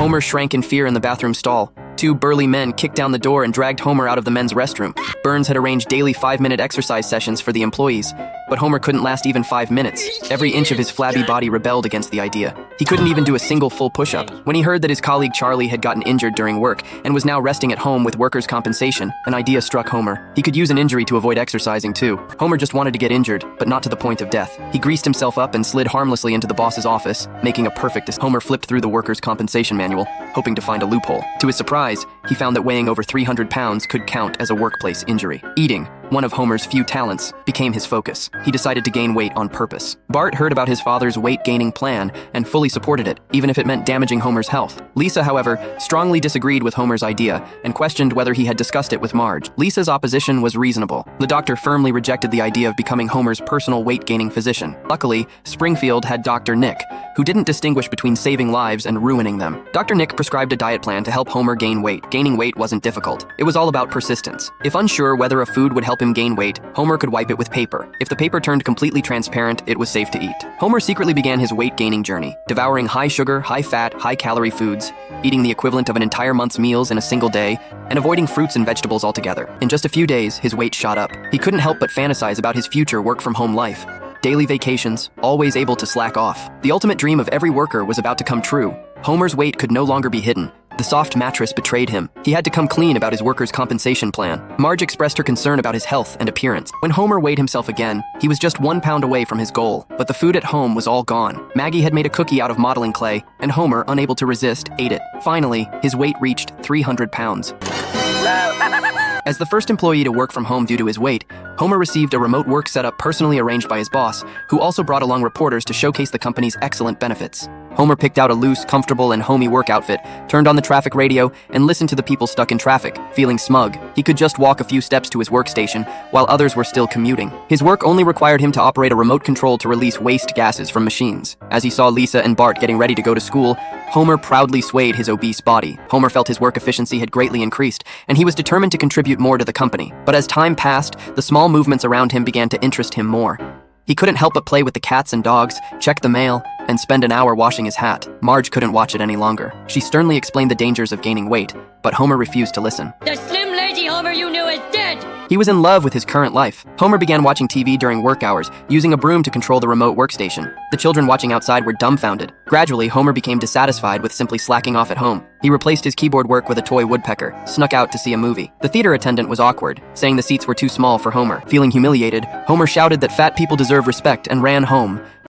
Homer shrank in fear in the bathroom stall. Two burly men kicked down the door and dragged Homer out of the men's restroom. Burns had arranged daily 5-minute exercise sessions for the employees, but Homer couldn't last even 5 minutes. Every inch of his flabby body rebelled against the idea. He couldn't even do a single full push-up. When he heard that his colleague Charlie had gotten injured during work and was now resting at home with workers' compensation, an idea struck Homer. He could use an injury to avoid exercising too. Homer just wanted to get injured, but not to the point of death. He greased himself up and slid harmlessly into the boss's office, making a perfect decision. Homer flipped through the workers' compensation manual, hoping to find a loophole. To his surprise, he found that weighing over 300 pounds could count as a workplace injury. Eating, one of Homer's few talents, became his focus. He decided to gain weight on purpose. Bart heard about his father's weight-gaining plan and fully supported it, even if it meant damaging Homer's health. Lisa, however, strongly disagreed with Homer's idea and questioned whether he had discussed it with Marge. Lisa's opposition was reasonable. The doctor firmly rejected the idea of becoming Homer's personal weight-gaining physician. Luckily, Springfield had Dr. Nick, who didn't distinguish between saving lives and ruining them. Dr. Nick prescribed a diet plan to help Homer gain weight. Gaining weight wasn't difficult. It was all about persistence. If unsure whether a food would help him gain weight, Homer could wipe it with paper. If the paper turned completely transparent, it was safe to eat. Homer secretly began his weight-gaining journey, devouring high-sugar, high-fat, high-calorie foods, eating the equivalent of an entire month's meals in a single day, and avoiding fruits and vegetables altogether. In just a few days, his weight shot up. He couldn't help but fantasize about his future work-from-home life. Daily vacations, always able to slack off. The ultimate dream of every worker was about to come true. Homer's weight could no longer be hidden. The soft mattress betrayed him. He had to come clean about his workers' compensation plan. Marge expressed her concern about his health and appearance. When Homer weighed himself again, he was just 1 pound away from his goal, but the food at home was all gone. Maggie had made a cookie out of modeling clay, and Homer, unable to resist, ate it. Finally, his weight reached 300 pounds. As the first employee to work from home due to his weight, Homer received a remote work setup personally arranged by his boss, who also brought along reporters to showcase the company's excellent benefits. Homer picked out a loose, comfortable, and homey work outfit, turned on the traffic radio, and listened to the people stuck in traffic. Feeling smug, he could just walk a few steps to his workstation, while others were still commuting. His work only required him to operate a remote control to release waste gases from machines. As he saw Lisa and Bart getting ready to go to school, Homer proudly swayed his obese body. Homer felt his work efficiency had greatly increased, and he was determined to contribute more to the company. But as time passed, the small movements around him began to interest him more. He couldn't help but play with the cats and dogs, check the mail, and spend an hour washing his hat. Marge couldn't watch it any longer. She sternly explained the dangers of gaining weight, but Homer refused to listen. The slim lazy Homer you knew is dead! He was in love with his current life. Homer began watching TV during work hours, using a broom to control the remote workstation. The children watching outside were dumbfounded. Gradually, Homer became dissatisfied with simply slacking off at home. He replaced his keyboard work with a toy woodpecker, snuck out to see a movie. The theater attendant was awkward, saying the seats were too small for Homer. Feeling humiliated, Homer shouted that fat people deserve respect and ran home.